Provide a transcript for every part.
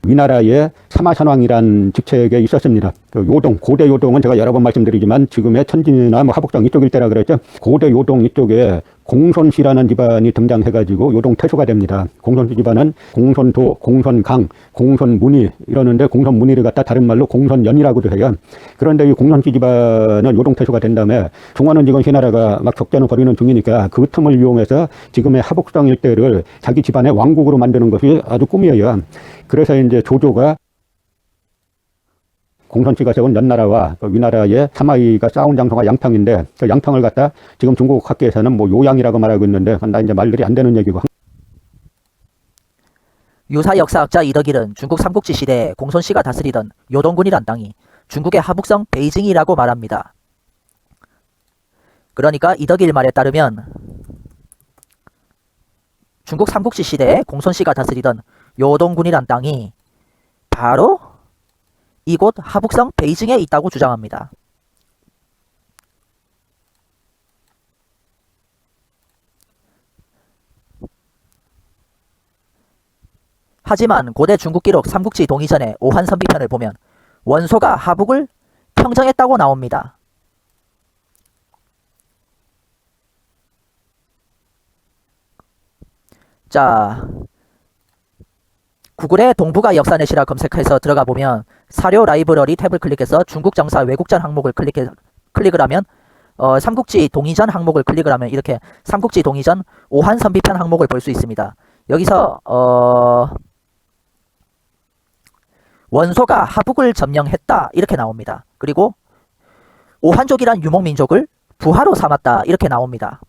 위나라의 사마천왕이란 직책에 있었습니다. 그 요동, 고대 요동은 제가 여러 번 말씀드리지만 지금의 천진이나 뭐 하북성 이쪽 일대라 그랬죠. 고대 요동 이쪽에 공손씨라는 집안이 등장해가지고 요동 태수가 됩니다. 공손씨 집안은 공손도, 공손강, 공손문의 이러는데 공손문의를 갖다 다른 말로 공손연이라고도 해요. 그런데 이 공손씨 집안은 요동 태수가 된 다음에 중화는 지금 신하라가 막 적전을 벌이는 중이니까 그 틈을 이용해서 지금의 하북성 일대를 자기 집안의 왕국으로 만드는 것이 아주 꿈이에요. 그래서 이제 조조가 공손씨가 세운 연나라와 위나라의 사마이가 싸운 장소가 양평인데 그 양평을 갖다 지금 중국 학계에서는 뭐 요양이라고 말하고 있는데 나 이제 말들이 안 되는 얘기고. 유사 역사학자 이덕일은 중국 삼국지 시대에 공손씨가 다스리던 요동군이란 땅이 중국의 하북성 베이징이라고 말합니다. 그러니까 이덕일 말에 따르면 중국 삼국지 시대에 공손씨가 다스리던 요동군이란 땅이 바로 이곳 하북성 베이징에 있다고 주장합니다. 하지만 고대 중국 기록 삼국지 동의전의 오한선비편을 보면 원소가 하북을 평정했다고 나옵니다. 자, 구글에 동북아 역사넷이라 검색해서 들어가 보면 사료 라이브러리 탭을 클릭해서 중국 정사 외국전 항목을 클릭을 하면 삼국지 동의전 항목을 클릭을 하면 이렇게 삼국지 동의전 오한선비편 항목을 볼 수 있습니다. 여기서 원소가 하북을 점령했다 이렇게 나옵니다. 그리고 오한족이란 유목민족을 부하로 삼았다 이렇게 나옵니다.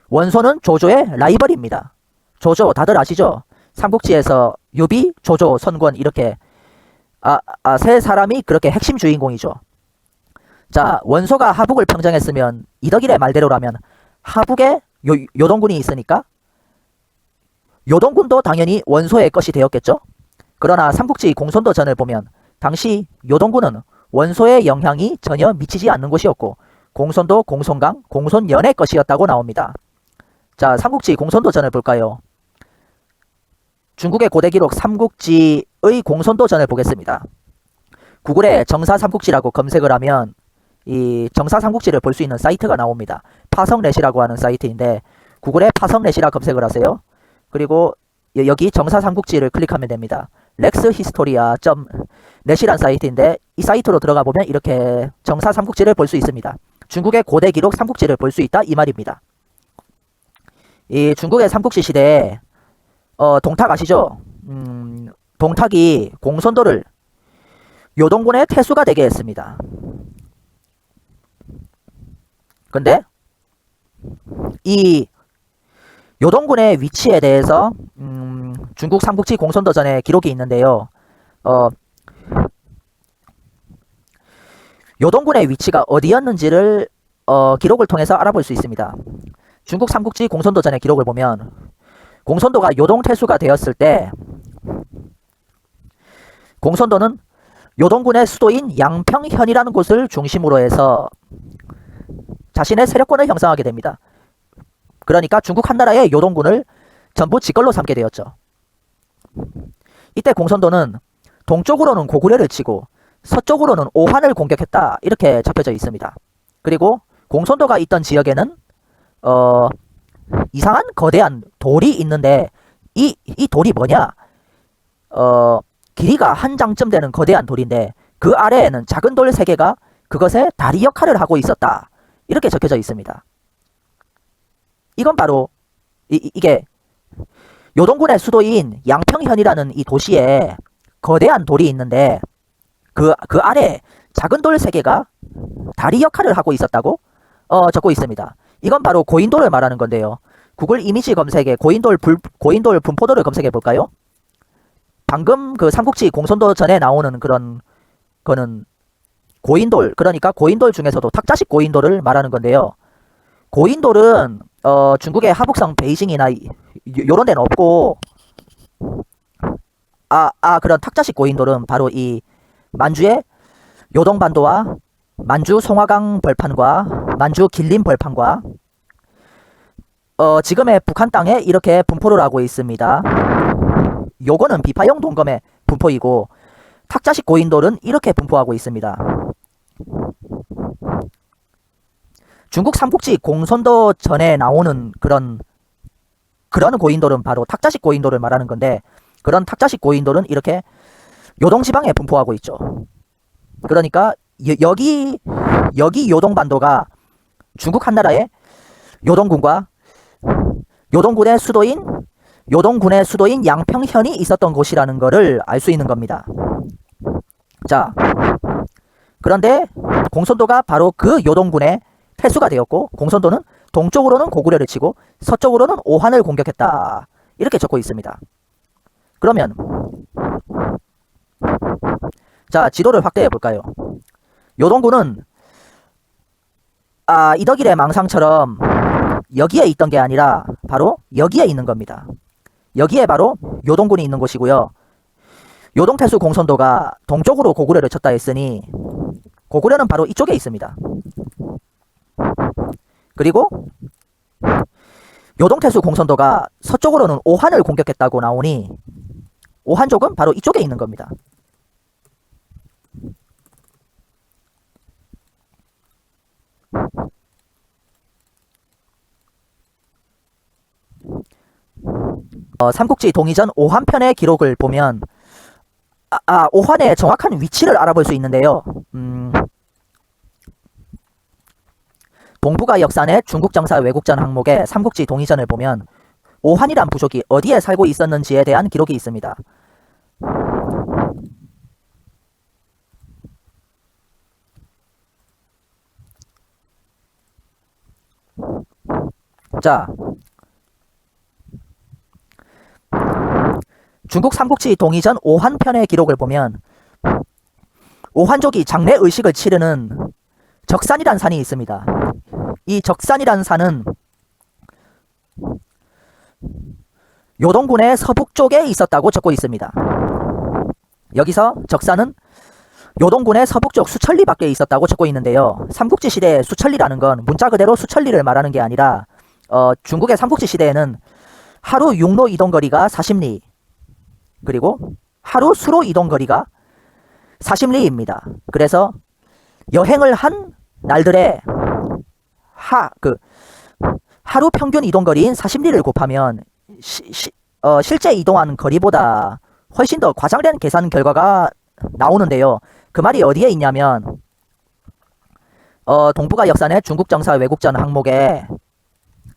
원소는 조조의 라이벌입니다. 조조 다들 아시죠? 삼국지에서 유비, 조조, 선권 이렇게 세 사람이 그렇게 핵심 주인공이죠. 자, 원소가 하북을 평정했으면 이덕일의 말대로라면 하북에 요동군이 있으니까 요동군도 당연히 원소의 것이 되었겠죠. 그러나 삼국지 공손도전을 보면 당시 요동군은 원소의 영향이 전혀 미치지 않는 곳이었고 공손도, 공손강, 공손연의 것이었다고 나옵니다. 자, 삼국지 공손도전을 볼까요? 중국의 고대 기록 삼국지의 공손도전을 보겠습니다. 구글에 정사삼국지라고 검색을 하면 이 정사삼국지를 볼 수 있는 사이트가 나옵니다. 파성넷이라고 하는 사이트인데 구글에 파성넷이라 검색을 하세요. 그리고 여기 정사삼국지를 클릭하면 됩니다. 렉스히스토리아.net이란 사이트인데 이 사이트로 들어가 보면 이렇게 정사삼국지를 볼 수 있습니다. 중국의 고대 기록 삼국지를 볼 수 있다 이 말입니다. 이 중국의 삼국지 시대에 동탁 아시죠? 동탁이 공손도를 요동군의 태수가 되게 했습니다. 근데 이 요동군의 위치에 대해서 중국 삼국지 공손도전에 기록이 있는데요. 요동군의 위치가 어디였는지를 기록을 통해서 알아볼 수 있습니다. 중국 삼국지 공손도전의 기록을 보면 공손도가 요동태수가 되었을 때 공손도는 요동군의 수도인 양평현이라는 곳을 중심으로 해서 자신의 세력권을 형성하게 됩니다. 그러니까 중국 한나라의 요동군을 전부 직걸로 삼게 되었죠. 이때 공손도는 동쪽으로는 고구려를 치고 서쪽으로는 오한을 공격했다 이렇게 적혀져 있습니다. 그리고 공손도가 있던 지역에는 이상한 거대한 돌이 있는데 이 돌이 뭐냐? 길이가 한 장쯤 되는 거대한 돌인데 그 아래에는 작은 돌 3개가 그것의 다리 역할을 하고 있었다. 이렇게 적혀져 있습니다. 이건 바로 이게 요동군의 수도인 양평현이라는 이 도시에 거대한 돌이 있는데 그 아래에 작은 돌 3개가 다리 역할을 하고 있었다고 적고 있습니다. 이건 바로 고인돌을 말하는 건데요. 구글 이미지 검색에 고인돌 분포도를 검색해 볼까요? 방금 그 삼국지 공손도전에 나오는 그런 거는 고인돌, 그러니까 고인돌 중에서도 탁자식 고인돌을 말하는 건데요. 고인돌은 중국의 하북성 베이징이나 요런 데는 없고 그런 탁자식 고인돌은 바로 이 만주의 요동반도와 만주 송화강 벌판과 만주 길림 벌판과 지금의 북한 땅에 이렇게 분포를 하고 있습니다. 요거는 비파형 동검의 분포이고 탁자식 고인돌은 이렇게 분포하고 있습니다. 중국 삼국지 공손도 전에 나오는 그런 고인돌은 바로 탁자식 고인돌을 말하는 건데, 그런 탁자식 고인돌은 이렇게 요동지방에 분포하고 있죠. 그러니까 여기 요동반도가 중국 한나라의 요동군과 요동군의 수도인 양평현이 있었던 곳이라는 것을 알 수 있는 겁니다. 자, 그런데 공손도가 바로 그 요동군의 태수가 되었고, 공손도는 동쪽으로는 고구려를 치고 서쪽으로는 오한을 공격했다, 이렇게 적고 있습니다. 그러면 자, 지도를 확대해 볼까요? 요동군은 이덕일의 망상처럼 여기에 있던 게 아니라 바로 여기에 있는 겁니다. 여기에 바로 요동군이 있는 곳이고요. 요동태수 공손도가 동쪽으로 고구려를 쳤다 했으니 고구려는 바로 이쪽에 있습니다. 그리고 요동태수 공손도가 서쪽으로는 오한을 공격했다고 나오니 오한족은 바로 이쪽에 있는 겁니다. 삼국지 동의전 오한편의 기록을 보면 오한의 정확한 위치를 알아볼 수 있는데요. 동북아 역산의 중국정사 외국전 항목의 삼국지 동의전을 보면 오한이란 부족이 어디에 살고 있었는지에 대한 기록이 있습니다. 자, 중국 삼국지 동의전 오한편의 기록을 보면 오한족이 장례 의식을 치르는 적산이란 산이 있습니다. 이 적산이란 산은 요동군의 서북쪽에 있었다고 적고 있습니다. 여기서 적산은 요동군의 서북쪽 수천리 밖에 있었다고 적고 있는데요. 삼국지 시대의 수천리라는 건 문자 그대로 수천리를 말하는 게 아니라 중국의 삼국지 시대에는 하루 육로 이동거리가 40리, 그리고 하루 수로 이동거리가 40리입니다. 그래서 여행을 한 날들의 하루 평균 이동거리인 40리를 곱하면 실제 이동한 거리보다 훨씬 더 과장된 계산 결과가 나오는데요. 그 말이 어디에 있냐면 동북아 역산의 중국정사 외국전 항목에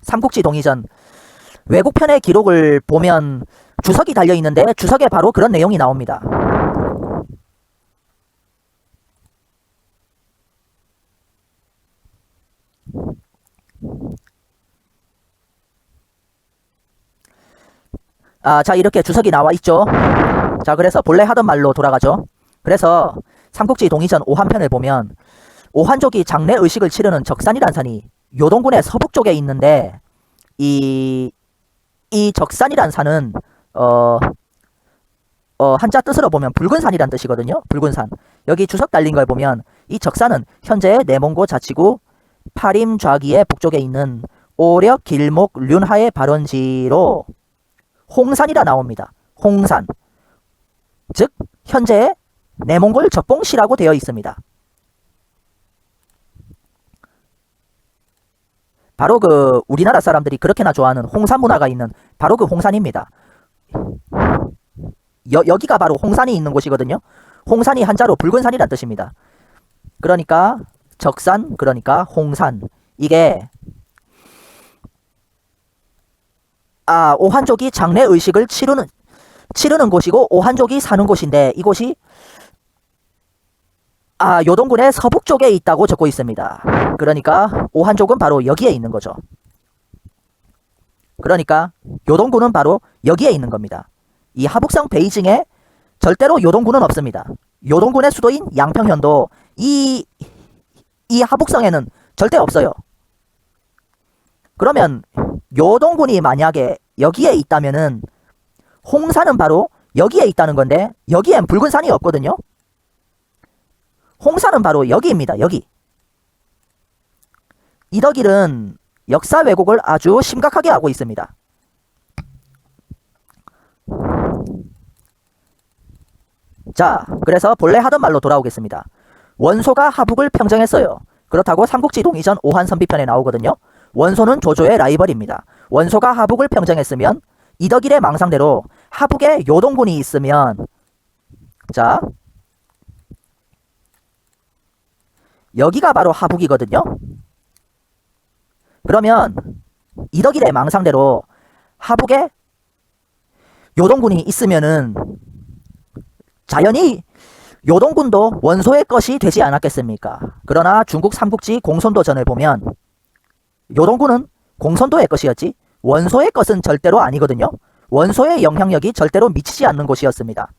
삼국지 동의전 외국편의 기록을 보면 주석이 달려있는데 주석에 바로 그런 내용이 나옵니다. 자, 이렇게 주석이 나와 있죠. 자, 그래서 본래 하던 말로 돌아가죠. 그래서 삼국지 동의전 오한편을 보면 오한족이 장례 의식을 치르는 적산이란 산이 요동군의 서북쪽에 있는데 이 적산이란 산은 한자 뜻으로 보면 붉은 산이란 뜻이거든요. 붉은 산. 여기 주석 달린 걸 보면 이 적산은 현재 내몽고 자치구 파림 좌기의 북쪽에 있는 오력 길목 륜하의 발원지로 홍산이라 나옵니다. 홍산. 즉 현재 내몽골 접봉시라고 되어 있습니다. 바로 그 우리나라 사람들이 그렇게나 좋아하는 홍산 문화가 있는 바로 그 홍산입니다. 여기가 바로 홍산이 있는 곳이거든요. 홍산이 한자로 붉은 산이란 뜻입니다. 그러니까 적산, 그러니까 홍산. 이게 오한족이 장례 의식을 치르는 곳이고 오한족이 사는 곳인데 이곳이 요동군의 서북쪽에 있다고 적고 있습니다. 그러니까 오한족은 바로 여기에 있는 거죠. 그러니까 요동군은 바로 여기에 있는 겁니다. 이 하북성 베이징에 절대로 요동군은 없습니다. 요동군의 수도인 양평현도 이 하북성에는 절대 없어요. 그러면 요동군이 만약에 여기에 있다면은 홍산은 바로 여기에 있다는 건데 여기엔 붉은 산이 없거든요. 홍산은 바로 여기입니다. 여기. 이덕일은 역사 왜곡을 아주 심각하게 하고 있습니다. 자, 그래서 본래 하던 말로 돌아오겠습니다. 원소가 하북을 평정했어요. 그렇다고 삼국지 동이전 오한 선비편에 나오거든요. 원소는 조조의 라이벌입니다. 원소가 하북을 평정했으면 이덕일의 망상대로 하북에 요동군이 있으면, 자, 여기가 바로 하북이거든요. 그러면 이덕일의 망상대로 하북에 요동군이 있으면은 자연히 요동군도 원소의 것이 되지 않았겠습니까? 그러나 중국 삼국지 공손도전을 보면 요동군은 공손도의 것이었지 원소의 것은 절대로 아니거든요. 원소의 영향력이 절대로 미치지 않는 곳이었습니다.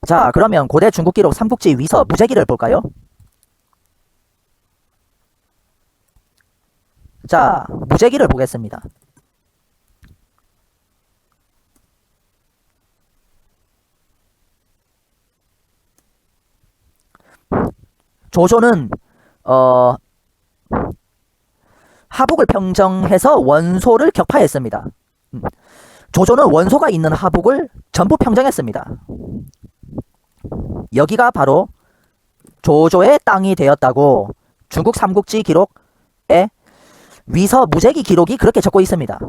자, 그러면 고대 중국 기록 삼국지 위서 무제기를 볼까요? 자, 무제기를 보겠습니다. 조조는 하북을 평정해서 원소를 격파했습니다. 조조는 원소가 있는 하북을 전부 평정했습니다. 여기가 바로 조조의 땅이 되었다고 중국 삼국지 기록에 위서 무제기 기록이 그렇게 적고 있습니다.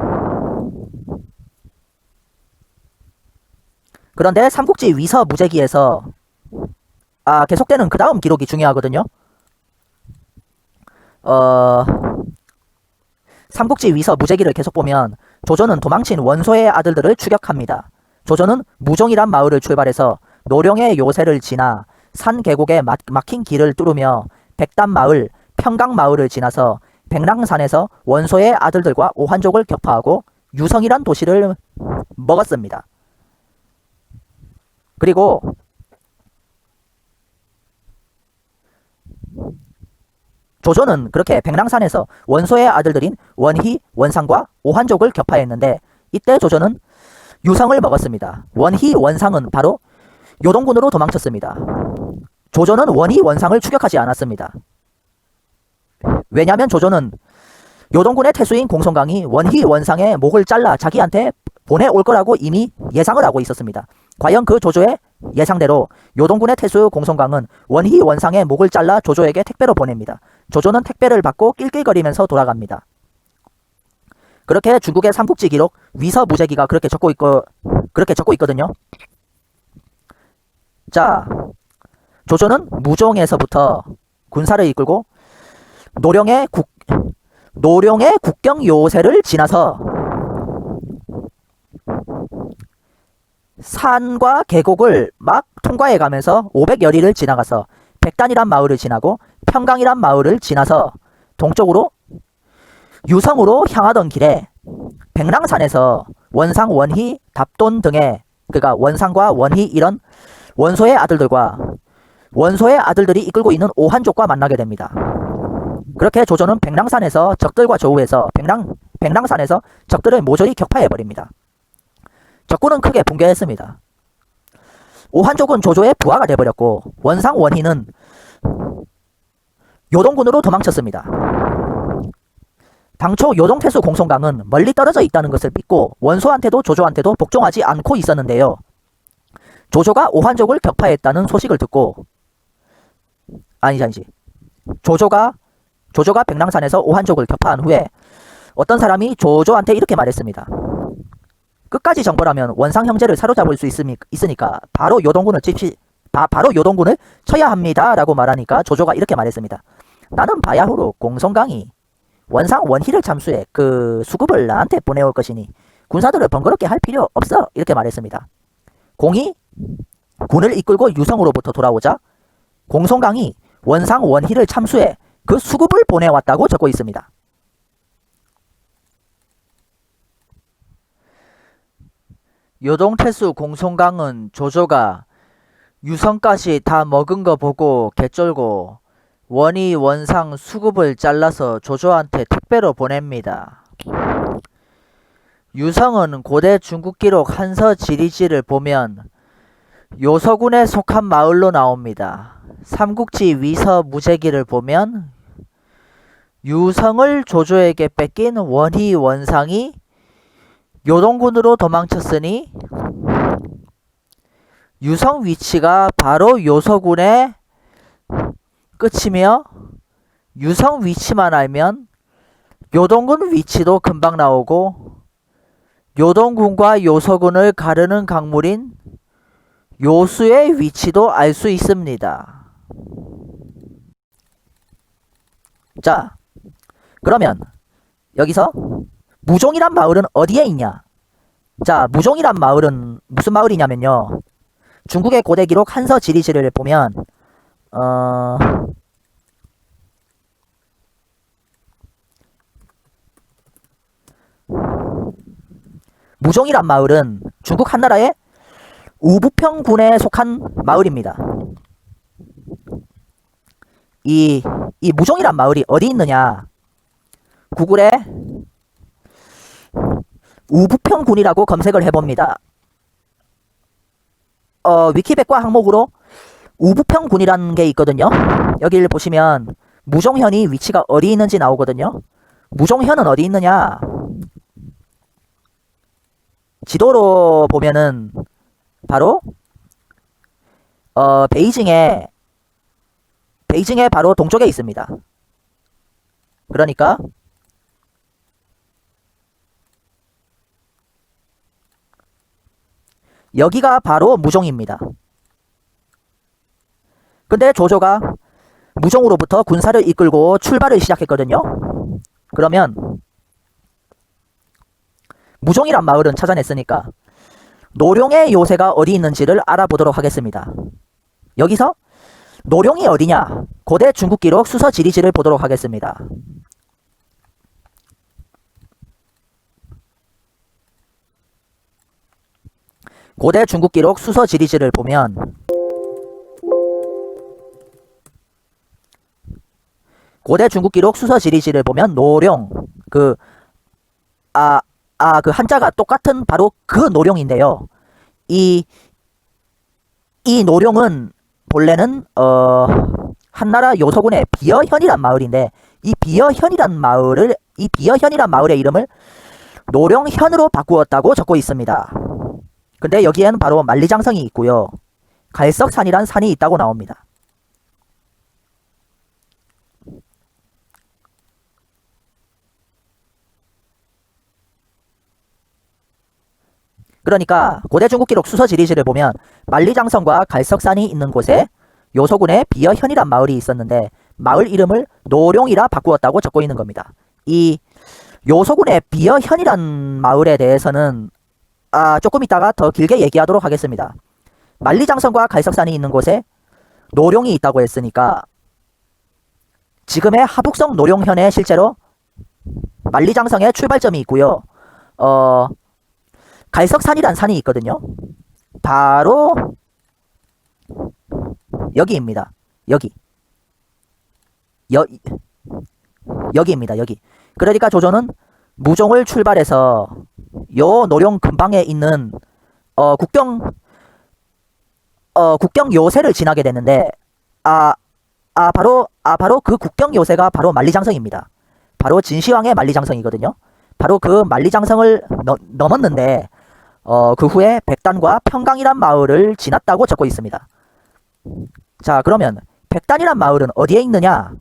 그런데 삼국지 위서 무제기에서 계속되는 그 다음 기록이 중요하거든요. 삼국지 위서 무제기를 계속 보면 조조는 도망친 원소의 아들들을 추격합니다. 조조는 무종이란 마을을 출발해서 노령의 요새를 지나 산 계곡에 막힌 길을 뚫으며 백담마을, 평강마을을 지나서 백랑산에서 원소의 아들들과 오한족을 격파하고 유성이란 도시를 먹었습니다. 그리고 조조는 그렇게 백랑산에서 원소의 아들들인 원희, 원상과 오한족을 격파했는데 이때 조조는 유성을 먹었습니다. 원희, 원상은 바로 요동군으로 도망쳤습니다. 조조는 원희, 원상을 추격하지 않았습니다. 왜냐하면 조조는 요동군의 태수인 공손강이 원희, 원상의 목을 잘라 자기한테 보내올 거라고 이미 예상을 하고 있었습니다. 과연 그 조조의 예상대로 요동군의 태수 공손강은 원희, 원상의 목을 잘라 조조에게 택배로 보냅니다. 조조는 택배를 받고 낄낄거리면서 돌아갑니다. 그렇게 중국의 삼국지 기록 위서 무제기가 그렇게 적고 있거든요. 자, 조조는 무종에서부터 군사를 이끌고 노령의 국경 요새를 지나서 산과 계곡을 막 통과해 가면서 500여리를 지나가서 백단이란 마을을 지나고 평강이란 마을을 지나서 동쪽으로 유성으로 향하던 길에 백랑산에서 원상, 원희, 답돈 등의 그러니까 원상과 원희 이런 원소의 아들들과 원소의 아들들이 이끌고 있는 오한족과 만나게 됩니다. 그렇게 조조는 백랑산에서 적들과 조우해서 백랑산에서 적들을 모조리 격파해버립니다. 적군은 크게 붕괴했습니다. 오한족은 조조의 부하가 되어버렸고 원상, 원희는 요동군으로 도망쳤습니다. 당초 요동태수 공손강은 멀리 떨어져 있다는 것을 믿고 원소한테도 조조한테도 복종하지 않고 있었는데요. 조조가 오한족을 격파했다는 소식을 듣고 아니지 조조가 백랑산에서 오한족을 격파한 후에 어떤 사람이 조조한테 이렇게 말했습니다. 끝까지 정벌하면 원상 형제를 사로잡을 수 있으니까 바로 요동군을 쳐야 합니다 라고 말하니까 조조가 이렇게 말했습니다. 나는 바야흐로 공손강이 원상 원희를 참수해 그 수급을 나한테 보내올 것이니 군사들을 번거롭게 할 필요 없어 이렇게 말했습니다. 공이 군을 이끌고 유성으로부터 돌아오자 공손강이 원상 원희를 참수해 그 수급을 보내왔다고 적고 있습니다. 요동태수 공손강은 조조가 유성까지 다 먹은 거 보고 개쩔고 원희, 원상 수급을 잘라서 조조한테 택배로 보냅니다. 유성은 고대 중국 기록 한서 지리지를 보면 요서군에 속한 마을로 나옵니다. 삼국지 위서 무제기를 보면 유성을 조조에게 뺏긴 원희, 원상이 요동군으로 도망쳤으니 유성 위치가 바로 요서군의 끝이며 유성 위치만 알면 요동군 위치도 금방 나오고 요동군과 요서군을 가르는 강물인 요수의 위치도 알 수 있습니다. 자, 그러면 여기서 무종이란 마을은 어디에 있냐? 자, 무종이란 마을은 무슨 마을이냐면요. 중국의 고대 기록 한서 지리지를 보면 무종이란 마을은 중국 한나라의 우부평군에 속한 마을입니다. 이 무종이란 마을이 어디 있느냐? 구글에 우부평군이라고 검색을 해봅니다. 위키백과 항목으로 우부평군이라는 게 있거든요. 여기를 보시면 무종현이 위치가 어디 있는지 나오거든요. 무종현은 어디 있느냐? 지도로 보면은 바로 베이징에 바로 동쪽에 있습니다. 그러니까 여기가 바로 무종입니다. 근데 조조가 무종으로부터 군사를 이끌고 출발을 시작했거든요. 그러면 무종이란 마을은 찾아냈으니까 노룡의 요새가 어디 있는지를 알아보도록 하겠습니다. 여기서 노룡이 어디냐? 고대 중국 기록 수서 지리지를 보도록 하겠습니다. 고대 중국 기록 수서 지리지를 보면 고대 중국 기록 수서 지리지를 보면 노룡 그 한자가 똑같은 바로 그 노룡인데요. 이 노룡은 본래는 한나라 요서군의 비어현이란 마을인데 이 비어현이란 마을의 이름을 노룡현으로 바꾸었다고 적고 있습니다. 근데 여기에는 바로 만리장성이 있고요. 갈석산이란 산이 있다고 나옵니다. 그러니까 고대 중국 기록 수서 지리지를 보면 만리장성과 갈석산이 있는 곳에 요서군의 비어현이란 마을이 있었는데 마을 이름을 노룡이라 바꾸었다고 적고 있는 겁니다. 이 요서군의 비어현이란 마을에 대해서는 조금 이따가 더 길게 얘기하도록 하겠습니다. 만리장성과 갈석산이 있는 곳에 노룡이 있다고 했으니까 지금의 하북성 노룡현에 실제로 만리장성에 출발점이 있고요. 갈석산이란 산이 있거든요. 바로 여기입니다. 여기입니다. 여기. 그러니까 조조는 무종을 출발해서 요 노룡 근방에 있는 국경 요새를 지나게 되는데 바로 그 국경 요새가 바로 만리장성입니다. 바로 진시황의 만리장성이거든요. 바로 그 만리장성을 넘었는데 그 후에 백단과 평강이란 마을을 지났다고 적고 있습니다. 자, 그러면 백단이란 마을은 어디에 있느냐?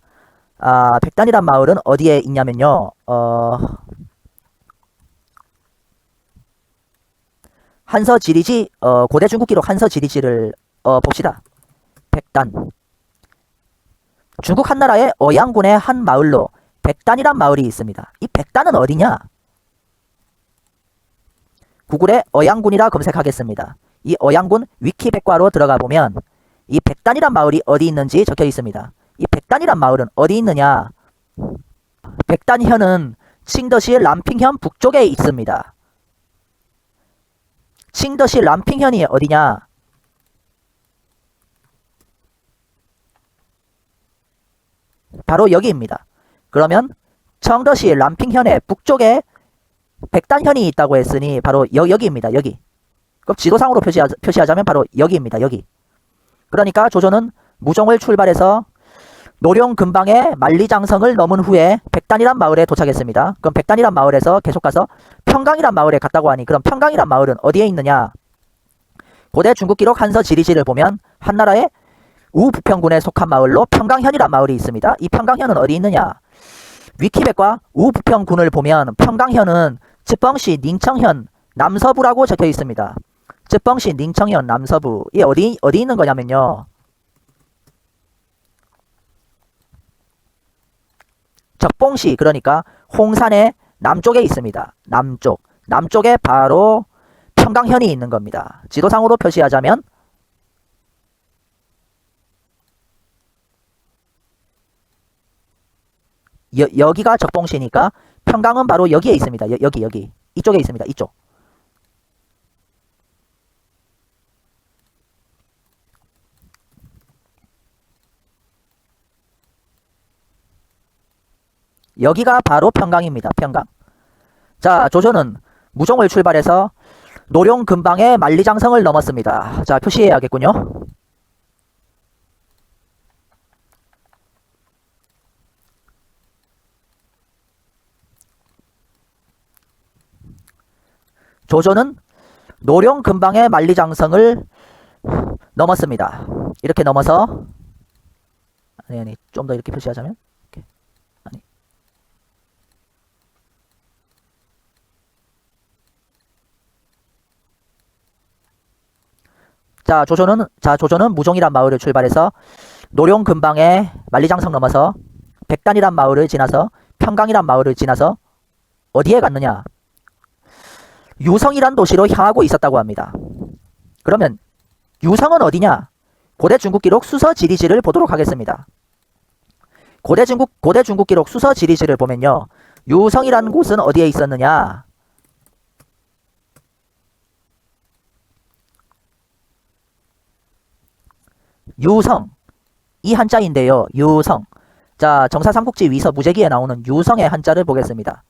백단이란 마을은 어디에 있냐면요. 한서 지리지, 고대 중국 기록 한서 지리지를 봅시다. 백단. 중국 한나라의 어양군의 한 마을로 백단이란 마을이 있습니다. 이 백단은 어디냐? 구글에 어양군이라 검색하겠습니다. 이 어양군 위키백과로 들어가 보면 이 백단이란 마을이 어디 있는지 적혀 있습니다. 이 백단이란 마을은 어디 있느냐? 백단현은 칭더시 람핑현 북쪽에 있습니다. 칭더시 람핑현이 어디냐? 바로 여기입니다. 그러면 청더시 람핑현의 북쪽에 백단현이 있다고 했으니 바로 여기입니다. 여기. 그럼 지도상으로 표시하자면 바로 여기입니다. 여기. 그러니까 조조는 무종을 출발해서 노룡 근방의 만리장성을 넘은 후에 백단이란 마을에 도착했습니다. 그럼 백단이란 마을에서 계속 가서 평강이란 마을에 갔다고 하니 그럼 평강이란 마을은 어디에 있느냐? 고대 중국 기록 한서 지리지를 보면 한나라의 우부평군에 속한 마을로 평강현이란 마을이 있습니다. 이 평강현은 어디 있느냐? 위키백과 우부평군을 보면 평강현은 쯔뻥시 닝청현 남서부라고 적혀 있습니다. 쯔뻥시 닝청현 남서부. 이 어디 있는 거냐면요. 적봉시, 그러니까 홍산의 남쪽에 있습니다. 남쪽에 바로 평강현이 있는 겁니다. 지도상으로 표시하자면 여기가 적봉시니까 평강은 바로 여기에 있습니다. 여기 이쪽에 있습니다. 이쪽. 여기가 바로 평강입니다. 평강. 자, 조선은 무종을 출발해서 노룡 근방의 만리장성을 넘었습니다. 자, 표시해야겠군요. 조선은 노룡 근방의 만리장성을 넘었습니다. 이렇게 넘어서 아니 좀 더 이렇게 표시하자면 이렇게. 아니. 자, 조선은 무종이란 마을을 출발해서 노룡 근방의 만리장성 넘어서 백단이란 마을을 지나서 평강이란 마을을 지나서 어디에 갔느냐? 유성이란 도시로 향하고 있었다고 합니다. 그러면 유성은 어디냐? 고대 중국 기록 수서 지리지를 보도록 하겠습니다. 고대 중국 기록 수서 지리지를 보면요. 유성이라는 곳은 어디에 있었느냐? 유성. 이 한자인데요. 유성. 자, 정사삼국지 위서 무제기에 나오는 유성의 한자를 보겠습니다.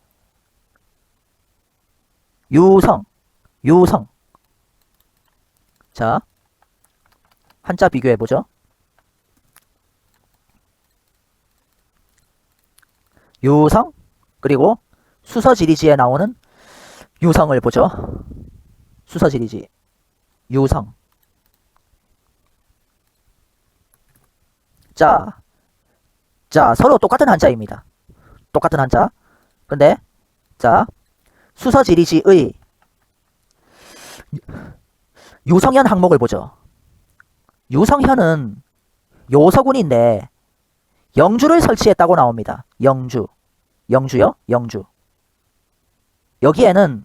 유성. 자, 한자 비교해보죠. 유성, 그리고 수서지리지에 나오는 유성을 보죠. 수서지리지, 유성. 자, 서로 똑같은 한자입니다. 똑같은 한자. 근데, 자, 수서지리지의 유성현 항목을 보죠. 유성현은 요서군인데 영주를 설치했다고 나옵니다. 영주요? 영주. 여기에는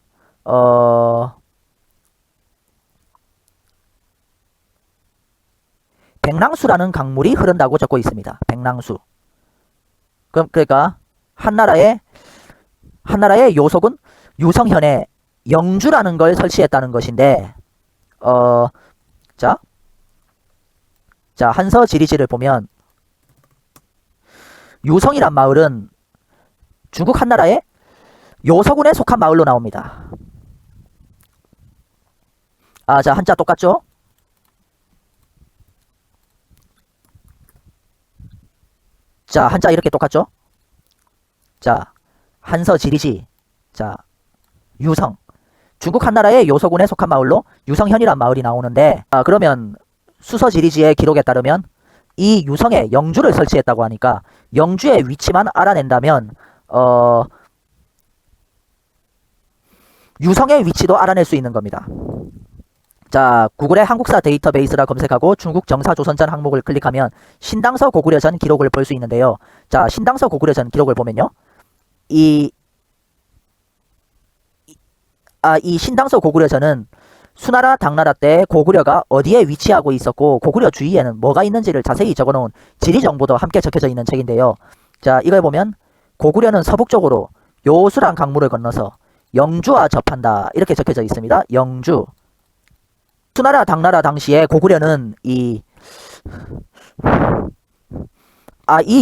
백랑수라는 강물이 흐른다고 적고 있습니다. 백랑수. 그러니까 한나라의 요소군 유성현에 영주라는 걸 설치했다는 것인데, 자, 한서 지리지를 보면 유성이란 마을은 중국 한나라의 요서군에 속한 마을로 나옵니다. 자, 한자 똑같죠? 자, 한자 이렇게 똑같죠? 자, 한서 지리지. 자, 유성. 중국 한나라의 요서군에 속한 마을로 유성현이란 마을이 나오는데, 그러면 수서 지리지의 기록에 따르면 이 유성에 영주를 설치했다고 하니까 영주의 위치만 알아낸다면 유성의 위치도 알아낼 수 있는 겁니다. 자, 구글의 한국사 데이터베이스라 검색하고 중국 정사조선전 항목을 클릭하면 신당서 고구려전 기록을 볼 수 있는데요. 자, 신당서 고구려전 기록을 보면요. 이 신당서 고구려전은 수나라 당나라 때 고구려가 어디에 위치하고 있었고 고구려 주위에는 뭐가 있는지를 자세히 적어놓은 지리정보도 함께 적혀져 있는 책인데요. 자, 이걸 보면 고구려는 서북쪽으로 요수란 강물을 건너서 영주와 접한다 이렇게 적혀져 있습니다. 영주. 수나라 당나라 당시에 고구려는 이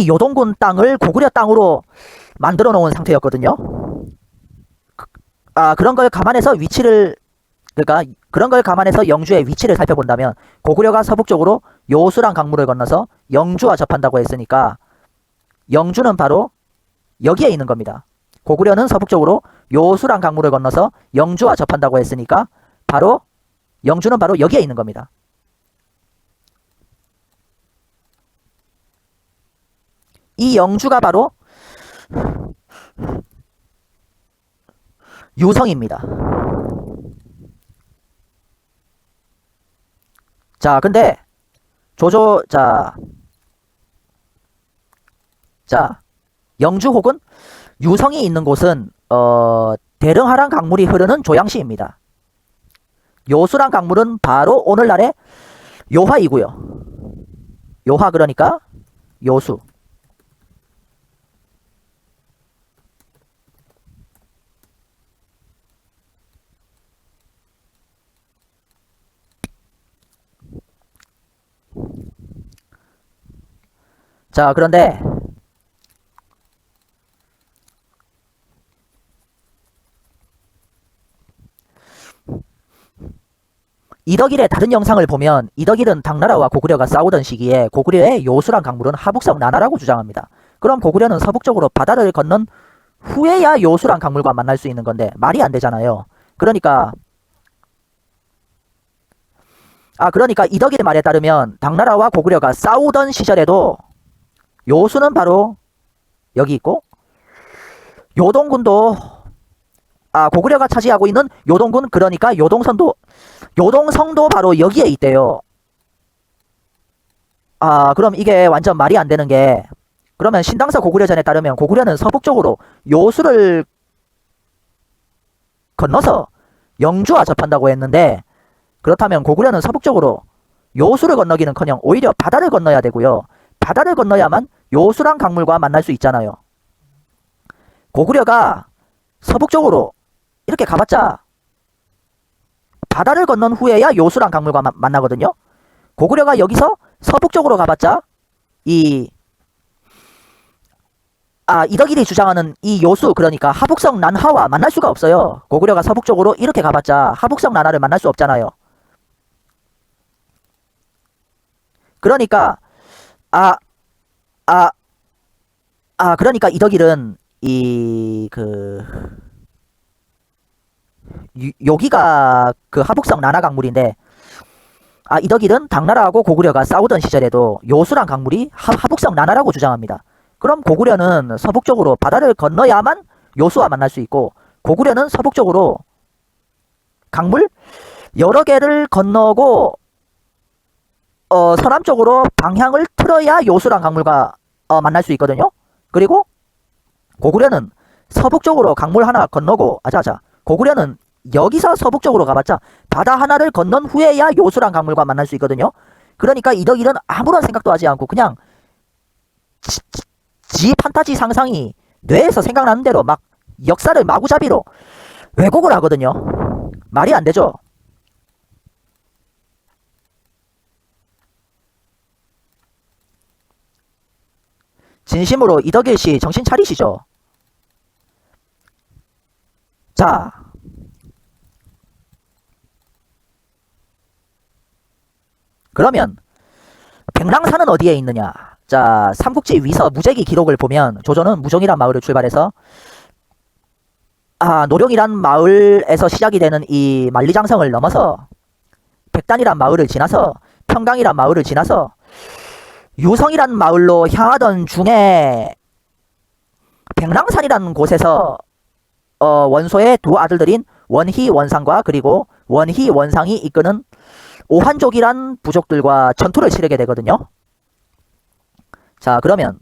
요동군 땅을 고구려 땅으로 만들어 놓은 상태였거든요. 그런 걸 감안해서 그런 걸 감안해서 영주의 위치를 살펴본다면 고구려가 서북쪽으로 요수란 강물을 건너서 영주와 접한다고 했으니까 영주는 바로 여기에 있는 겁니다. 고구려는 서북쪽으로 요수란 강물을 건너서 영주와 접한다고 했으니까 바로 영주는 바로 여기에 있는 겁니다. 이 영주가 바로 유성입니다. 자, 근데 자, 영주 혹은 유성이 있는 곳은 대릉하란 강물이 흐르는 조양시입니다. 요수란 강물은 바로 오늘날의 요하이고요. 요하 그러니까 요수. 자, 그런데 이덕일의 다른 영상을 보면 이덕일은 당나라와 고구려가 싸우던 시기에 고구려의 요수란 강물은 하북성 나나라고 주장합니다. 그럼 고구려는 서북쪽으로 바다를 건넌 후에야 요수란 강물과 만날 수 있는 건데 말이 안 되잖아요. 그러니까 이덕일의 말에 따르면 당나라와 고구려가 싸우던 시절에도 요수는 바로 여기 있고 요동군도 고구려가 차지하고 있는 요동군 그러니까 요동성도 바로 여기에 있대요. 그럼 이게 완전 말이 안 되는 게 그러면 신당서 고구려전에 따르면 고구려는 서북쪽으로 요수를 건너서 영주와 접한다고 했는데 그렇다면 고구려는 서북쪽으로 요수를 건너기는커녕 오히려 바다를 건너야 되고요. 바다를 건너야만 요수란 강물과 만날 수 있잖아요. 고구려가 서북쪽으로 이렇게 가봤자 바다를 건넌 후에야 요수란 강물과 만나거든요. 고구려가 여기서 서북쪽으로 가봤자 이덕일이 주장하는 이 요수 그러니까 하북성 난하와 만날 수가 없어요. 고구려가 서북쪽으로 이렇게 가봤자 하북성 난하를 만날 수 없잖아요. 그러니까 그러니까 이덕일은 여기가 그 하북성 나나 강물인데 이덕일은 당나라하고 고구려가 싸우던 시절에도 요수란 강물이 하북성 나나라고 주장합니다. 그럼 고구려는 서북쪽으로 바다를 건너야만 요수와 만날 수 있고 고구려는 서북쪽으로 강물 여러 개를 건너고 서남쪽으로 방향을 틀어야 요수란 강물과 만날 수 있거든요. 그리고 고구려는 서북쪽으로 강물 하나 건너고 고구려는 여기서 서북쪽으로 가봤자 바다 하나를 건넌 후에야 요수란 강물과 만날 수 있거든요. 그러니까 이덕일은 아무런 생각도 하지 않고 그냥 지 판타지 상상이 뇌에서 생각나는 대로 막 역사를 마구잡이로 왜곡을 하거든요. 말이 안 되죠. 진심으로 이덕일 씨 정신 차리시죠. 자, 그러면 백랑산은 어디에 있느냐? 자, 삼국지 위서 무제기 기록을 보면 조조는 무종이란 마을을 출발해서 노령이란 마을에서 시작이 되는 이 만리장성을 넘어서 백단이란 마을을 지나서 평강이란 마을을 지나서 유성이란 마을로 향하던 중에 백랑산이라는 곳에서 원소의 두 아들들인 원희 원상과 그리고 원희 원상이 이끄는 오한족이란 부족들과 전투를 치르게 되거든요. 자, 그러면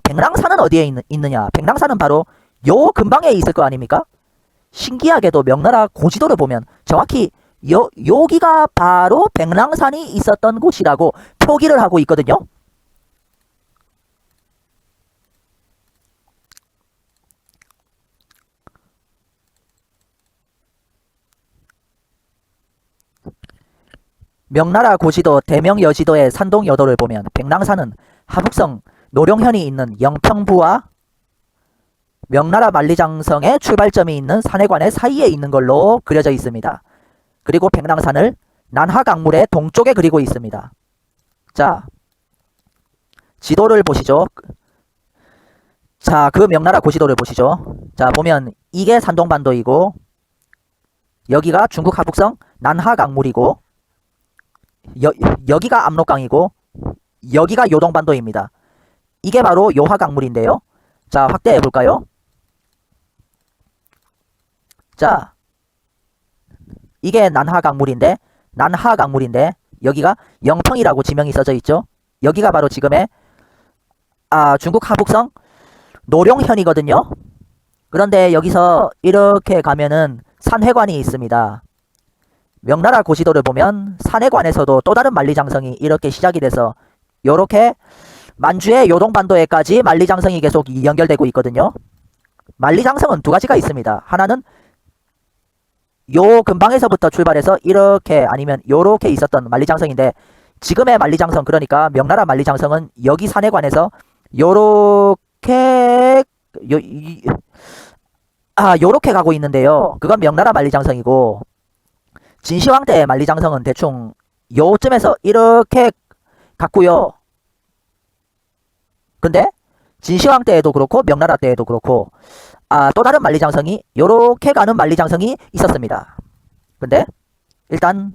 백랑산은 어디에 있느냐? 백랑산은 바로 요 근방에 있을 거 아닙니까? 신기하게도 명나라 고지도를 보면 정확히 여기가 바로 백랑산이 있었던 곳이라고 표기를 하고 있거든요. 명나라 고지도 대명여지도의 산동여도를 보면 백랑산은 하북성 노령현이 있는 영평부와 명나라 만리장성의 출발점이 있는 산해관의 사이에 있는 걸로 그려져 있습니다. 그리고 백랑산을 난하강물의 동쪽에 그리고 있습니다. 자, 지도를 보시죠. 자, 그 명나라 고지도를 보시죠. 자, 보면 이게 산동반도이고 여기가 중국 하북성 난하강물이고 여기가 압록강이고 여기가 요동반도입니다. 이게 바로 요하강물인데요. 자, 확대해 볼까요? 자, 이게 난하강물인데 여기가 영평이라고 지명이 써져 있죠. 여기가 바로 지금의 중국 하북성 노룡현이거든요. 그런데 여기서 이렇게 가면은 산회관이 있습니다. 명나라 고지도를 보면 산회관에서도 또 다른 만리장성이 이렇게 시작이 돼서 요렇게 만주의 요동반도에까지 만리장성이 계속 연결되고 있거든요. 만리장성은 두 가지가 있습니다. 하나는 요 근방에서부터 출발해서 이렇게 아니면 요렇게 있었던 만리장성인데, 지금의 만리장성, 그러니까 명나라 만리장성은 여기 산회관에서 요렇게 요렇게 가고 있는데요. 그건 명나라 만리장성이고, 진시황 때의 만리장성은 대충 요쯤에서 이렇게 갔고요. 근데 진시황 때에도 그렇고 명나라 때에도 그렇고 또 다른 만리장성이 요렇게 가는 만리장성이 있었습니다. 근데 일단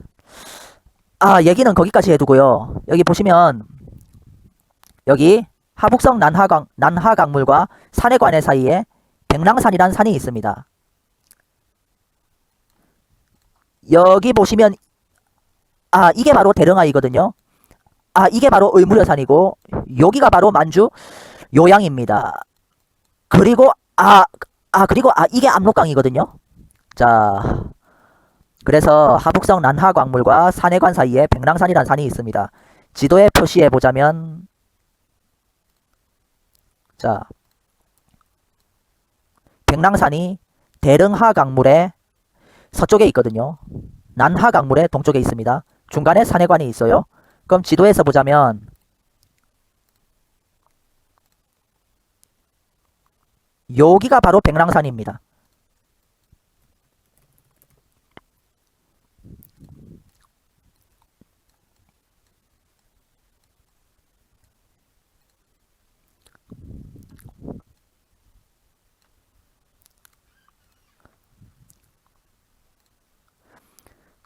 얘기는 거기까지 해두고요. 여기 보시면 여기 하북성 난하강물과 산해관의 사이에 백랑산이라는 산이 있습니다. 여기 보시면 이게 바로 대릉하이거든요. 이게 바로 의무려산이고 여기가 바로 만주 요양입니다. 그리고 이게 압록강이거든요. 자, 그래서 하북성 난하강물과 산해관 사이에 백랑산이라는 산이 있습니다. 지도에 표시해 보자면, 자, 백랑산이 대릉하강물의 서쪽에 있거든요. 난하강물의 동쪽에 있습니다. 중간에 산해관이 있어요. 그럼 지도에서 보자면 여기가 바로 백랑산입니다.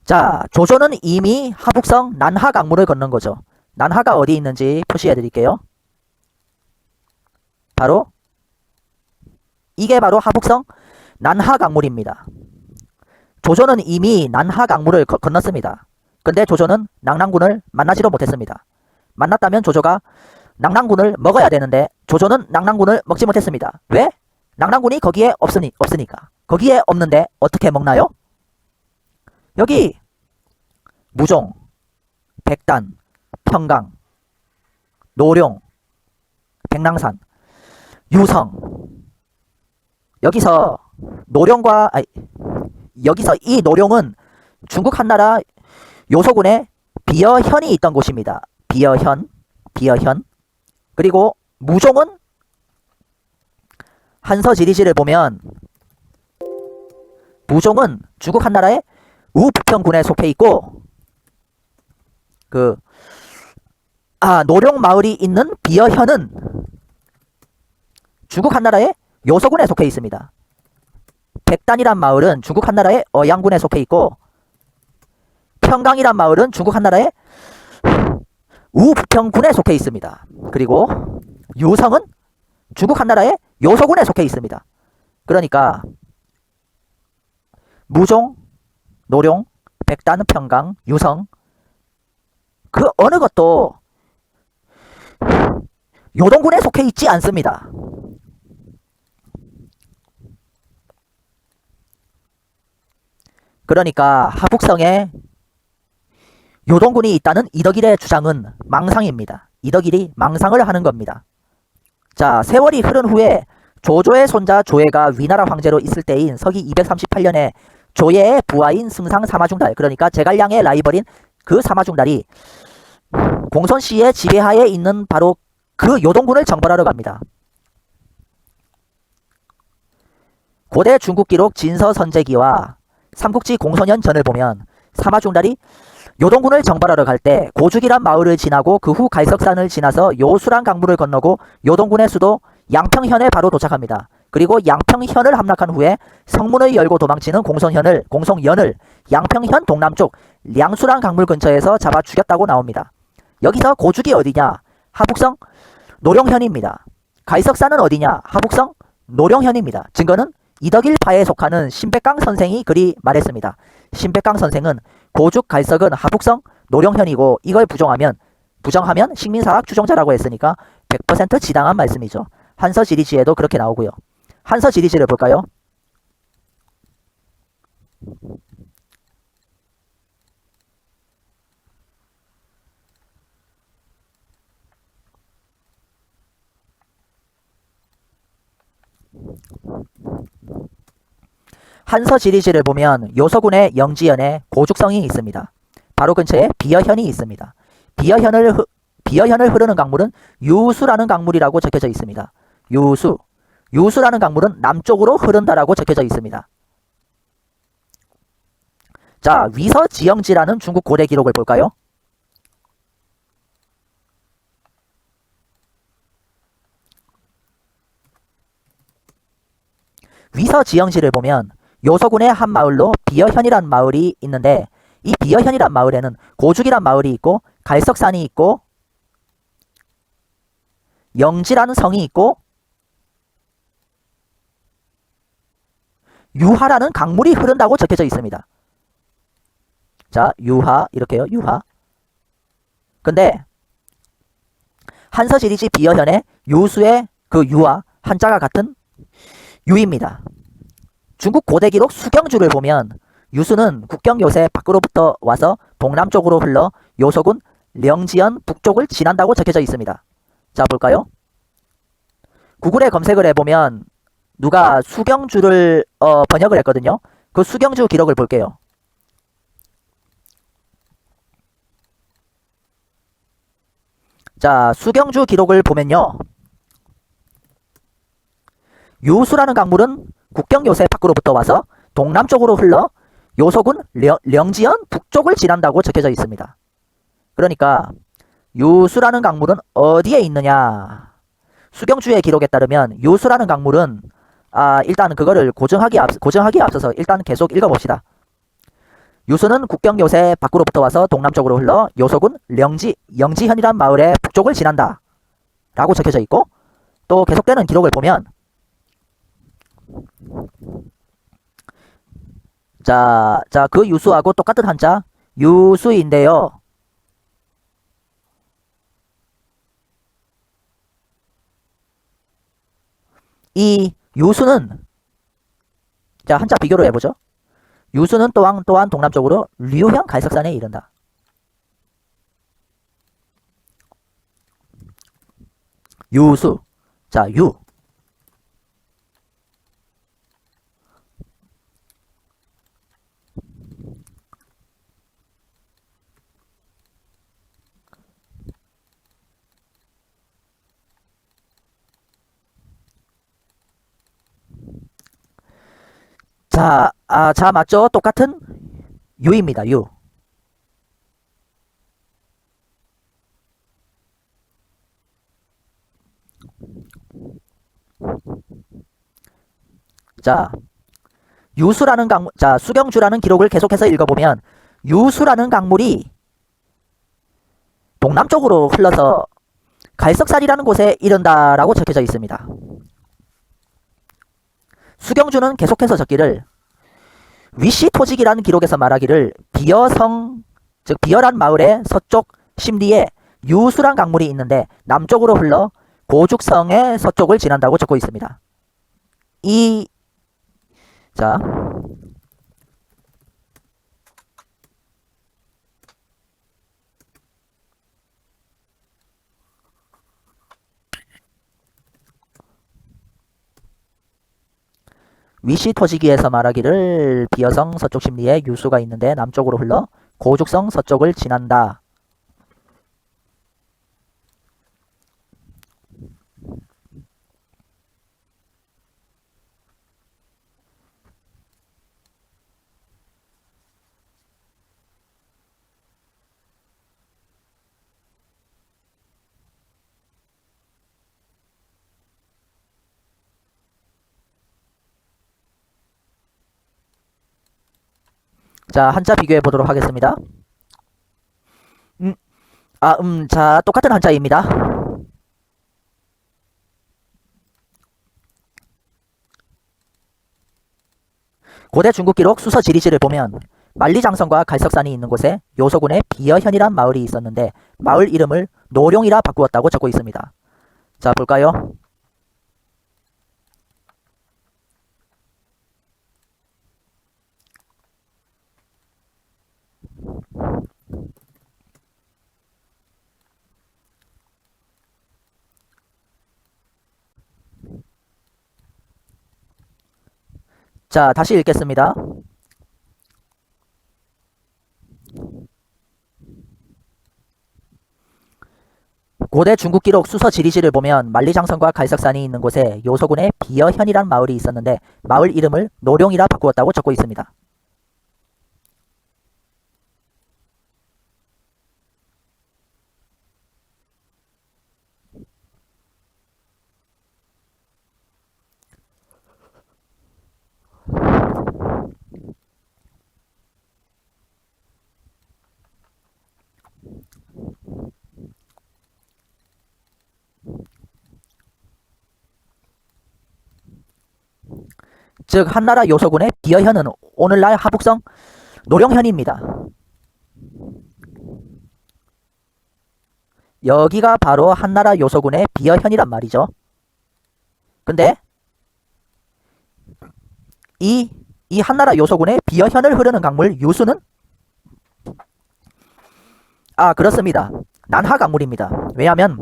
자, 조조는 이미 하북성 난하강물을 건넌 거죠. 난하가 어디 있는지 표시해 드릴게요. 바로 이게 바로 하북성 난하강물입니다. 조조는 이미 난하강물을 건넜습니다. 근데 조조는 낙랑군을 만나지도 못했습니다. 만났다면 조조가 낙랑군을 먹어야 되는데 조조는 낙랑군을 먹지 못했습니다. 왜? 낙랑군이 거기에 없으니까. 거기에 없는데 어떻게 먹나요? 여기 무종, 백단, 평강, 노룡, 백랑산, 유성. 여기서 이 노룡은 중국 한나라 요소군에 비여현이 있던 곳입니다. 비여현. 그리고 무종은 한서지리지를 보면 무종은 중국 한나라의 우북평군에 속해 있고, 노룡 마을이 있는 비여현은 중국 한나라의 요소군에 속해 있습니다. 백단이란 마을은 중국 한나라의 어양군에 속해 있고, 평강이란 마을은 중국 한나라의 우북평군에 속해 있습니다. 그리고 유성은 중국 한나라의 요소군에 속해 있습니다. 그러니까 무종, 노룡, 백단, 평강, 유성, 그 어느 것도 요동군에 속해 있지 않습니다. 그러니까 하북성에 요동군이 있다는 이덕일의 주장은 망상입니다. 이덕일이 망상을 하는 겁니다. 자, 세월이 흐른 후에 조조의 손자 조예가 위나라 황제로 있을 때인 서기 238년에 조예의 부하인 승상 사마중달, 그러니까 제갈량의 라이벌인 그 사마중달이 공손씨의 지배하에 있는 바로 그 요동군을 정벌하러 갑니다. 고대 중국 기록 진서선제기와 삼국지 공소년 전을 보면 사마중달이 요동군을 정벌하러 갈 때 고죽이란 마을을 지나고 그 후 갈석산을 지나서 요수란 강물을 건너고 요동군의 수도 양평현에 바로 도착합니다. 그리고 양평현을 함락한 후에 성문을 열고 도망치는 공송연을 양평현 동남쪽 량수란 강물 근처에서 잡아 죽였다고 나옵니다. 여기서 고죽이 어디냐? 하북성 노령현입니다. 가이석산은 어디냐? 하북성 노령현입니다. 증거는 이덕일파에 속하는 신백강 선생이 그리 말했습니다. 신백강 선생은 고죽 갈석은 하북성 노령현이고 이걸 부정하면 식민사학 추종자라고 했으니까 100% 지당한 말씀이죠. 한서지리지에도 그렇게 나오고요. 한서지리지를 볼까요? 한서지리지를 보면 요서군의 영지연에 고죽성이 있습니다. 바로 근처에 비어현이 있습니다. 비어현을 흐르는 강물은 유수라는 강물이라고 적혀져 있습니다. 유수라는 강물은 남쪽으로 흐른다라고 적혀져 있습니다. 자, 위서지영지라는 중국 고대 기록을 볼까요? 위서지영지를 보면 요서군의 한 마을로 비어현이란 마을이 있는데 이 비어현이란 마을에는 고죽이란 마을이 있고 갈석산이 있고 영지라는 성이 있고 유하라는 강물이 흐른다고 적혀져 있습니다. 자, 유하 이렇게요. 유하. 근데 한서지리지 비어현의 유수의 그 유와 한자가 같은 유입니다. 중국 고대 기록 수경주를 보면 유수는 국경 요새 밖으로부터 와서 동남쪽으로 흘러 요소군 령지연 북쪽을 지난다고 적혀져 있습니다. 자, 볼까요? 구글에 검색을 해보면 누가 수경주를 번역을 했거든요. 그 수경주 기록을 볼게요. 자, 수경주 기록을 보면요. 유수라는 강물은 국경 요새 밖으로부터 와서 동남쪽으로 흘러 요소군 령지연 북쪽을 지난다고 적혀져 있습니다. 그러니까 유수라는 강물은 어디에 있느냐? 수경주의 기록에 따르면 유수라는 강물은 일단 그거를 고정하기에 앞서서 일단 계속 읽어봅시다. 유수는 국경 요새 밖으로부터 와서 동남쪽으로 흘러 요소군 영지현이란 마을의 북쪽을 지난다 라고 적혀져 있고 또 계속되는 기록을 보면 자, 그 유수하고 똑같은 한자 유수인데요. 이 유수는 자, 한자 비교로 해보죠. 유수는 또한 동남쪽으로 류현 갈석산에 이른다. 유수. 자, 유. 자, 맞죠? 똑같은 유입니다. 유. 자, 유수라는 강물, 자, 수경주라는 기록을 계속해서 읽어보면 유수라는 강물이 동남쪽으로 흘러서 갈석산이라는 곳에 이른다라고 적혀져 있습니다. 수경주는 계속해서 적기를 위시토직이라는 기록에서 말하기를 비어성, 즉 비어란 마을의 서쪽 심리에 유수란 강물이 있는데 남쪽으로 흘러 고죽성의 서쪽을 지난다고 적고 있습니다. 자, 위시토지기에서 말하기를 비어성 서쪽 심리에 유수가 있는데 남쪽으로 흘러 고죽성 서쪽을 지난다. 자, 한자 비교해 보도록 하겠습니다. 자, 똑같은 한자입니다. 고대 중국 기록 수서 지리지를 보면 만리장성과 갈석산이 있는 곳에 요소군에 비여현이란 마을이 있었는데 마을 이름을 노룡이라 바꾸었다고 적고 있습니다. 자, 볼까요? 자, 다시 읽겠습니다. 고대 중국 기록 수서 지리지를 보면 만리장성과 갈석산이 있는 곳에 요소군에 비여현이란 마을이 있었는데 마을 이름을 노룡이라 바꾸었다고 적고 있습니다. 즉 한나라 요소군의 비여현은 오늘날 하북성 노룡현입니다. 여기가 바로 한나라 요소군의 비여현이란 말이죠. 근데 이 한나라 요소군의 비여현을 흐르는 강물 유수는 그렇습니다. 난하 강물입니다. 왜냐하면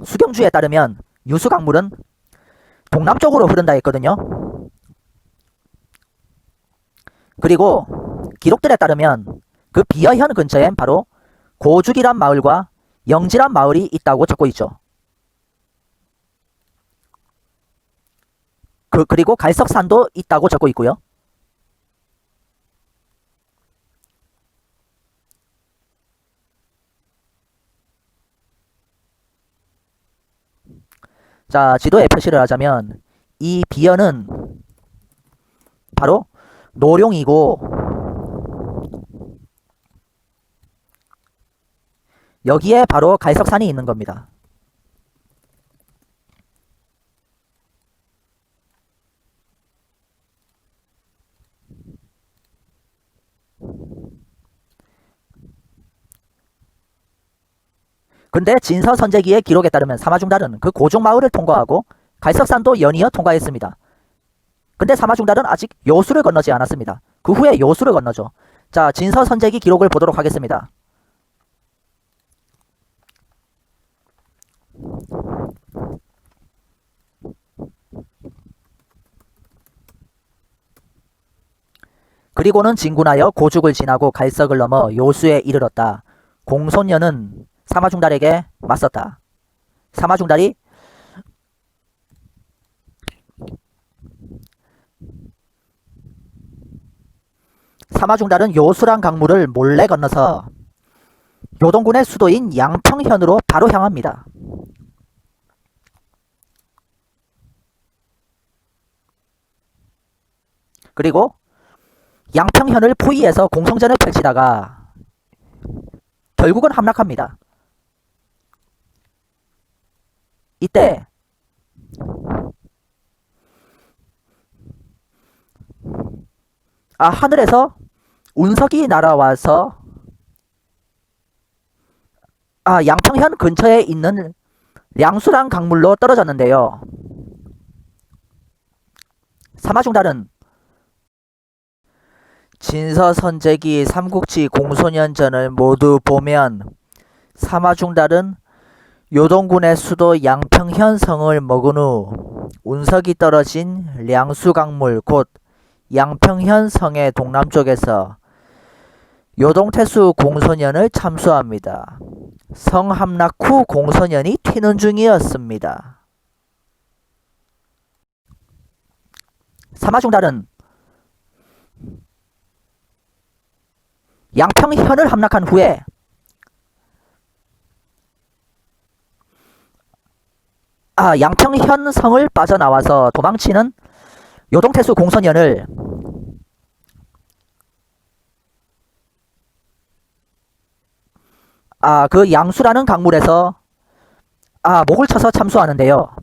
수경주에 따르면 유수 강물은 동남쪽으로 흐른다 했거든요. 그리고 기록들에 따르면 그 비여현 근처엔 바로 고죽이란 마을과 영지란 마을이 있다고 적고 있죠. 그리고 갈석산도 있다고 적고 있고요. 자, 지도에 표시를 하자면 이 비여는 바로 노룡이고 여기에 바로 갈석산이 있는 겁니다. 근데 진서선제기의 기록에 따르면 사마중달은 그 고죽마을을 통과하고 갈석산도 연이어 통과했습니다. 근데 사마중달은 아직 요수를 건너지 않았습니다. 그 후에 요수를 건너죠. 자, 진서선제기 기록을 보도록 하겠습니다. 그리고는 진군하여 고죽을 지나고 갈석을 넘어 요수에 이르렀다. 공손녀는 사마중달에게 맞섰다. 사마중달이 요수란 강물을 몰래 건너서 요동군의 수도인 양평현으로 바로 향합니다. 그리고 양평현을 포위해서 공성전을 펼치다가 결국은 함락합니다. 이때 하늘에서 운석이 날아와서 양평현 근처에 있는 량수란 강물로 떨어졌는데요. 사마중달은 진서선제기 삼국지 공소년전을 모두 보면 사마중달은 요동군의 수도 양평현 성을 먹은 후 운석이 떨어진 량수강물 곧 양평현 성의 동남쪽에서 요동태수 공소년을 참수합니다. 성 함락 후 공소년이 튀는 중이었습니다. 사마중달은 양평현을 함락한 후에 양평현 성을 빠져나와서 도망치는 요동태수 공소년을 그 양수라는 강물에서 목을 쳐서 참수하는데요.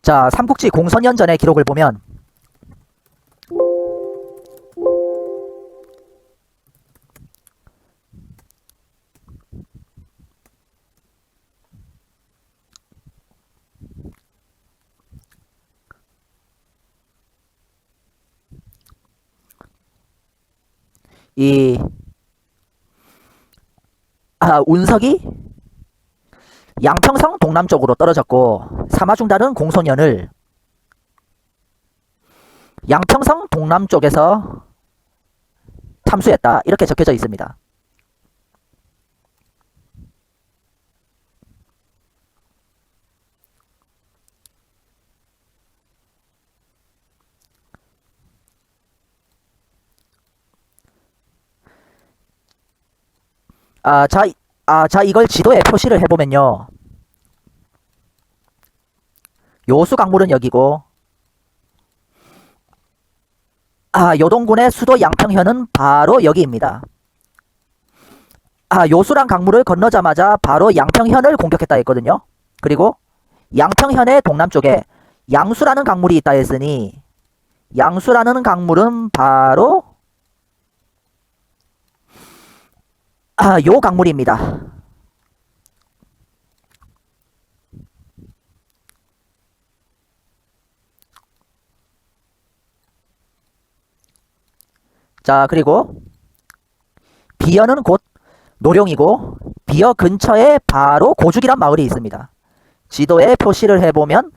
자, 삼국지 공선연전의 기록을 보면 이 운석이 양평성 동남쪽으로 떨어졌고 사마중달은 공소년을 양평성 동남쪽에서 탐수했다 이렇게 적혀져 있습니다. 자, 이걸 지도에 표시를 해보면요. 요수 강물은 여기고, 요동군의 수도 양평현은 바로 여기입니다. 요수란 강물을 건너자마자 바로 양평현을 공격했다 했거든요. 그리고 양평현의 동남쪽에 양수라는 강물이 있다 했으니, 양수라는 강물은 바로 요 강물입니다. 자, 그리고 비여는 곧 노룡이고 비여 근처에 바로 고죽이란 마을이 있습니다. 지도에 표시를 해보면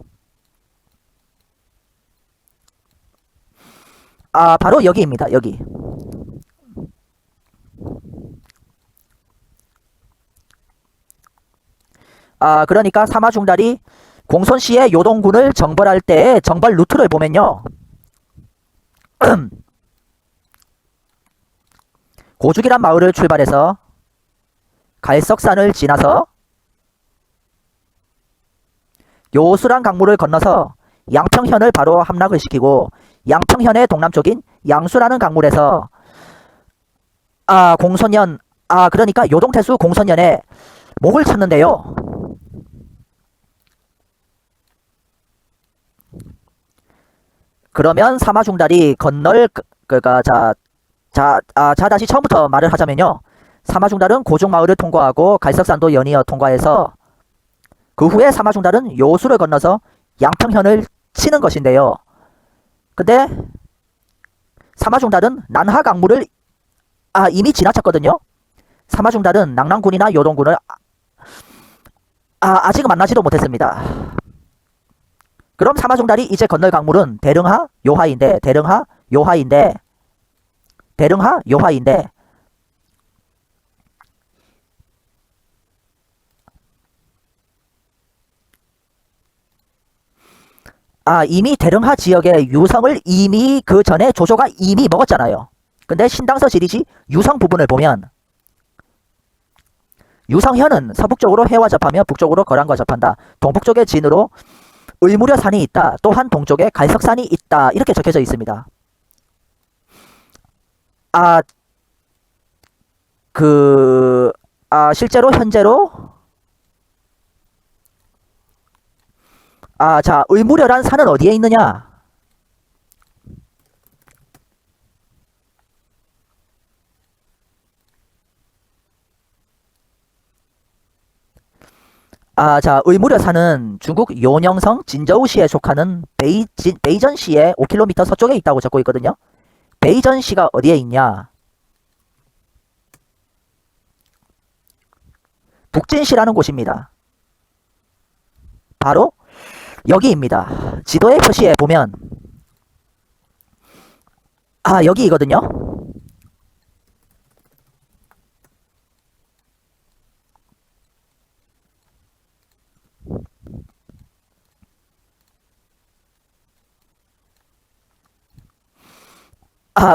바로 여기입니다. 여기. 그러니까 사마중달이 공손시의 요동군을 정벌할 때의 정벌 루트를 보면요. 고죽이란 마을을 출발해서 갈석산을 지나서 요수란 강물을 건너서 양평현을 바로 함락을 시키고 양평현의 동남쪽인 양수라는 강물에서 공손년 그러니까 요동태수 공손년의 목을 찾는데요. 그러면 사마중달이 건널 다시 처음부터 말을 하자면요. 사마중달은 고죽마을을 통과하고 갈석산도 연이어 통과해서 그 후에 사마중달은 요수를 건너서 양평현을 치는 것인데요. 근데 사마중달은 난하강물을 이미 지나쳤거든요. 사마중달은 낙랑군이나 요동군을 아직은 만나지도 못했습니다. 그럼 사마중달이 이제 건널 강물은 대릉하, 요하인데 이미 대릉하 지역의 유성을 이미 그 전에 조조가 이미 먹었잖아요. 근데 신당서 지리지 유성 부분을 보면 유성현은 서북쪽으로 해와 접하며 북쪽으로 거란과 접한다. 동북쪽의 진으로 을무려산이 있다. 또한 동쪽에 갈석산이 있다. 이렇게 적혀져 있습니다. 실제로 현재로 자, 을무려란 산은 어디에 있느냐? 자, 을무려산은 중국 요녕성 진저우시에 속하는 베이전시의 5km 서쪽에 있다고 적고 있거든요. 베이전시가 어디에 있냐? 북진시라는 곳입니다. 바로 여기입니다. 지도에 표시해 보면 여기이거든요.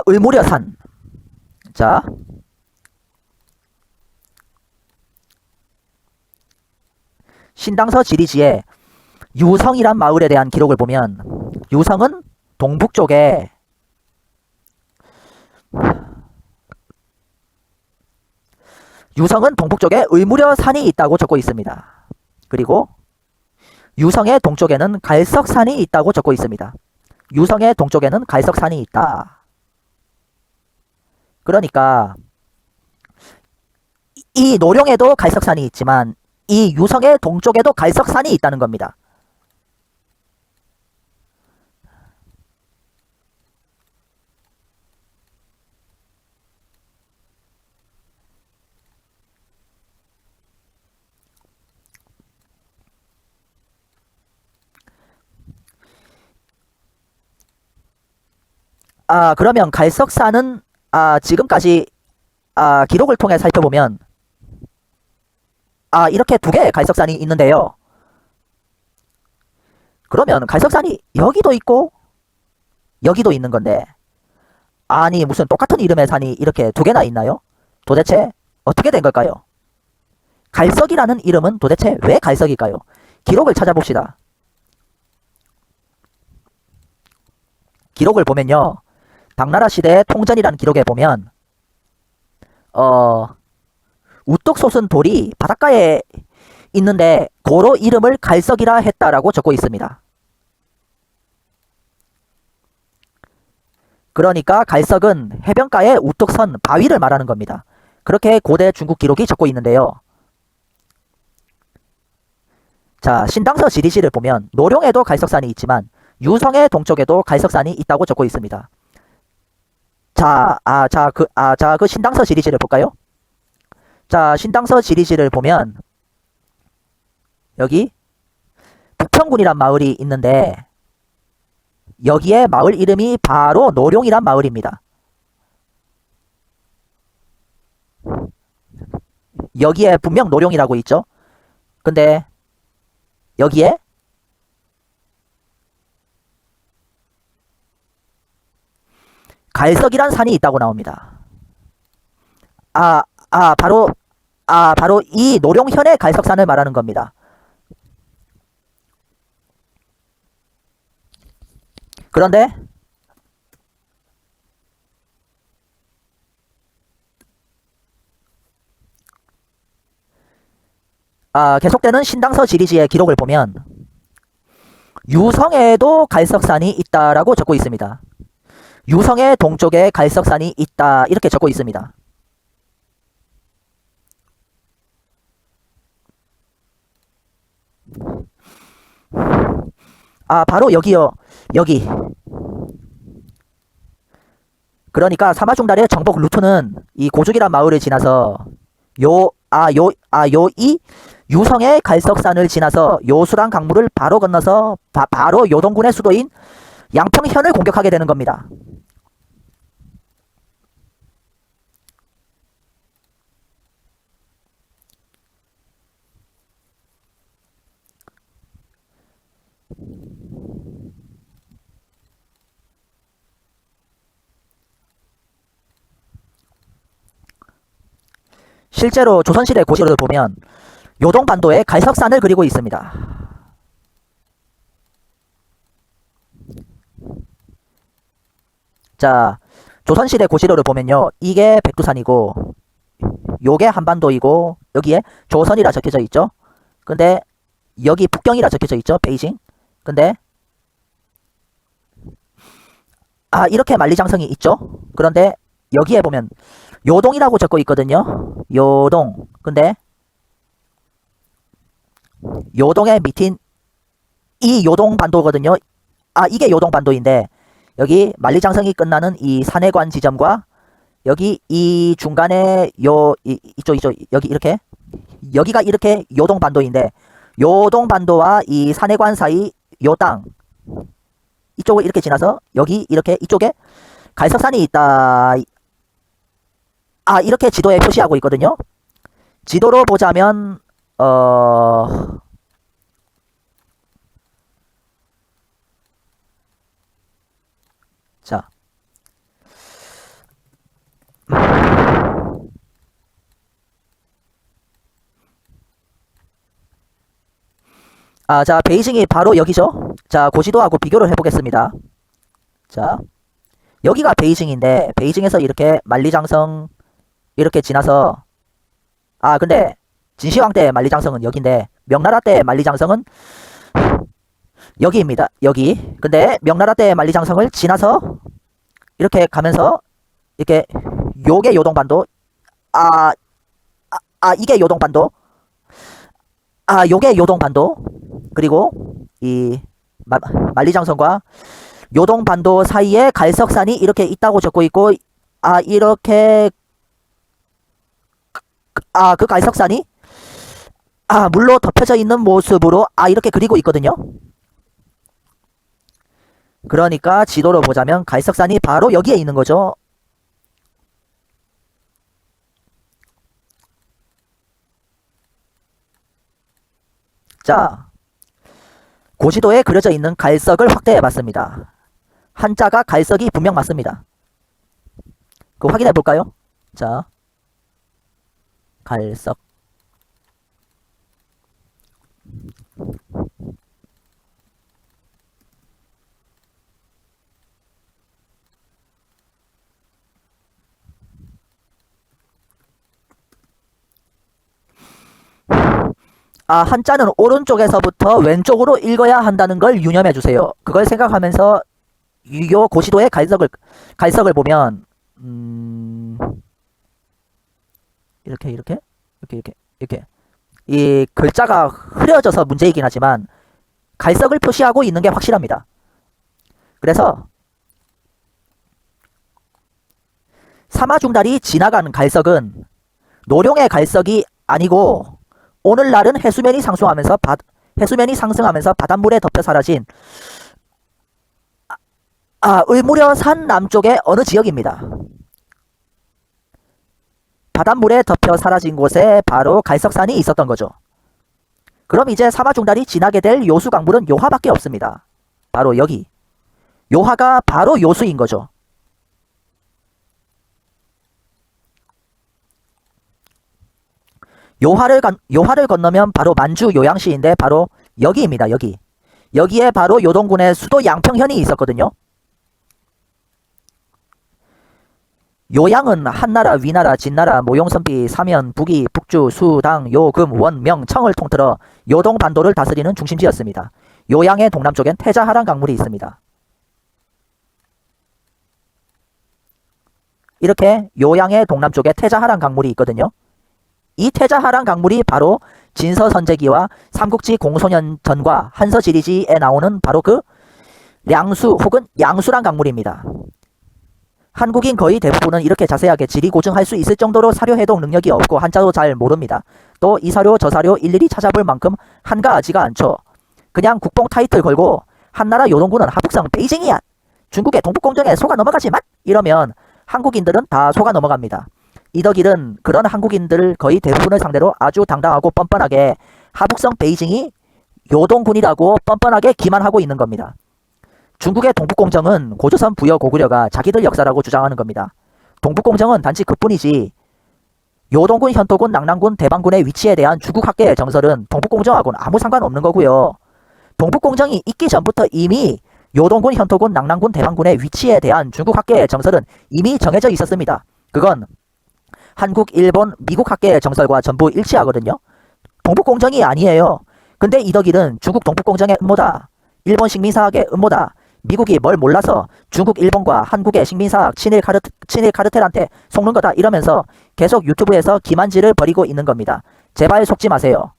을무려산. 자, 신당서 지리지에 유성이란 마을에 대한 기록을 보면 유성은 동북쪽에 의무려 산이 있다고 적고 있습니다. 그리고 유성의 동쪽에는 갈석산이 있다고 적고 있습니다. 유성의 동쪽에는 갈석산이 있다. 그러니까 이 노룡에도 갈석산이 있지만 이 유성의 동쪽에도 갈석산이 있다는 겁니다. 그러면 갈석산은 지금까지 기록을 통해 살펴보면 이렇게 두 개의 갈석산이 있는데요. 그러면 갈석산이 여기도 있고 여기도 있는 건데 아니 무슨 똑같은 이름의 산이 이렇게 두 개나 있나요? 도대체 어떻게 된 걸까요? 갈석이라는 이름은 도대체 왜 갈석일까요? 기록을 찾아봅시다. 기록을 보면요. 당나라 시대의 통전이라는 기록에 보면 우뚝 솟은 돌이 바닷가에 있는데 고로 이름을 갈석이라 했다라고 적고 있습니다. 그러니까 갈석은 해변가에 우뚝 선 바위를 말하는 겁니다. 그렇게 고대 중국 기록이 적고 있는데요. 자, 신당서 지리시를 보면 노룡에도 갈석산이 있지만 유성의 동쪽에도 갈석산이 있다고 적고 있습니다. 그 신당서 지리시를 볼까요? 자, 신당서 지리시를 보면 여기 북평군이란 마을이 있는데 여기에 마을 이름이 바로 노룡이란 마을입니다. 여기에 분명 노룡이라고 있죠. 근데 여기에 갈석이란 산이 있다고 나옵니다. 바로 이 노룡현의 갈석산을 말하는 겁니다. 그런데 계속되는 신당서 지리지의 기록을 보면 유성에도 갈석산이 있다라고 적고 있습니다. 유성의 동쪽에 갈석산이 있다 이렇게 적고 있습니다. 바로 여기요. 여기. 그러니까 사마중달의 정복 루트는 이 고죽이란 마을을 지나서 이 유성의 갈석산을 지나서 요수란 강물을 바로 건너서 바로 요동군의 수도인 양평현을 공격하게 되는 겁니다. 실제로 조선시대 고시를 보면 요동반도에 갈석산을 그리고 있습니다. 자, 조선시대 고시로를 보면요. 이게 백두산이고 요게 한반도이고 여기에 조선이라 적혀져 있죠. 근데 여기 북경이라 적혀져 있죠. 베이징. 근데 이렇게 만리장성이 있죠. 그런데 여기에 보면 요동이라고 적고 있거든요. 요동. 근데 요동의 밑인 이 요동반도거든요. 이게 요동반도인데 여기 만리장성이 끝나는 이 산해관 지점과 여기 이 중간에 이쪽 여기 이렇게 여기가 이렇게 요동반도인데 요동반도와 이 산해관 사이 요 땅 이쪽을 이렇게 지나서 여기 이렇게 이쪽에 갈석산이 있다. 이렇게 지도에 표시하고 있거든요. 지도로 보자면 자. 자, 베이징이 바로 여기죠. 자, 고지도하고 비교를 해보겠습니다. 자, 여기가 베이징인데, 베이징에서 이렇게 만리장성 이렇게 지나서, 근데 진시황 때 만리장성은 여기인데, 명나라 때 만리장성은 여기입니다. 여기. 근데 명나라 때 만리장성을 지나서 이렇게 가면서 이렇게 요게 요동반도, 이게 요동반도, 요게 요동반도, 그리고 이 만리장성과 요동반도 사이에 갈석산이 이렇게 있다고 적고 있고, 이렇게 그 갈석산이 물로 덮여져 있는 모습으로 이렇게 그리고 있거든요. 그러니까 지도로 보자면 갈석산이 바로 여기에 있는 거죠. 자, 고지도에 그려져 있는 갈석을 확대해 봤습니다. 한자가 갈석이 분명 맞습니다. 그거 확인해 볼까요? 자, 갈석. 한자는 오른쪽에서부터 왼쪽으로 읽어야 한다는 걸 유념해 주세요. 그걸 생각하면서 요 고지도의 갈석을 보면, 이렇게 이 글자가 흐려져서 문제이긴 하지만 갈석을 표시하고 있는 게 확실합니다. 그래서 사마중달이 지나간 갈석은 노룡의 갈석이 아니고, 오늘날은 해수면이 상승하면서 바닷물에 덮여 사라진 을무려산 남쪽의 어느 지역입니다. 바닷물에 덮여 사라진 곳에 바로 갈석산이 있었던 거죠. 그럼 이제 사마중달이 지나게 될 요수 강물은 요하밖에 없습니다. 바로 여기. 요하가 바로 요수인 거죠. 요하를 건너면 바로 만주 요양시인데 바로 여기입니다. 여기. 여기에 바로 요동군의 수도 양평현이 있었거든요. 요양은 한나라, 위나라, 진나라, 모용선비, 사면, 북이, 북주, 수, 당, 요, 금, 원, 명, 청을 통틀어 요동반도를 다스리는 중심지였습니다. 요양의 동남쪽엔 태자하란 강물이 있습니다. 이렇게 요양의 동남쪽에 태자하란 강물이 있거든요. 이 태자하란 강물이 바로 진서선제기와 삼국지 공소년전과 한서지리지에 나오는 바로 그 량수 혹은 양수란 강물입니다. 한국인 거의 대부분은 이렇게 자세하게 지리 고증할 수 있을 정도로 사료 해독 능력이 없고 한자도 잘 모릅니다. 또 이 사료 저 사료 일일이 찾아볼 만큼 한가하지가 않죠. 그냥 국뽕 타이틀 걸고 한나라 요동군은 하북성 베이징이야, 중국의 동북공정에 속아 넘어가지 마, 이러면 한국인들은 다 속아 넘어갑니다. 이덕일은 그런 한국인들 거의 대부분을 상대로 아주 당당하고 뻔뻔하게 하북성 베이징이 요동군이라고 뻔뻔하게 기만하고 있는 겁니다. 중국의 동북공정은 고조선 부여 고구려가 자기들 역사라고 주장하는 겁니다. 동북공정은 단지 그뿐이지 요동군, 현토군, 낙랑군, 대방군의 위치에 대한 중국 학계의 정설은 동북공정하고는 아무 상관없는 거고요. 동북공정이 있기 전부터 이미 요동군, 현토군, 낙랑군, 대방군의 위치에 대한 중국 학계의 정설은 이미 정해져 있었습니다. 그건 한국, 일본, 미국 학계의 정설과 전부 일치하거든요. 동북공정이 아니에요. 근데 이덕일은 중국 동북공정의 음모다, 일본 식민사학의 음모다, 미국이 뭘 몰라서 중국, 일본과 한국의 식민사학 친일 카르텔한테 속는 거다 이러면서 계속 유튜브에서 기만질을 벌이고 있는 겁니다. 제발 속지 마세요.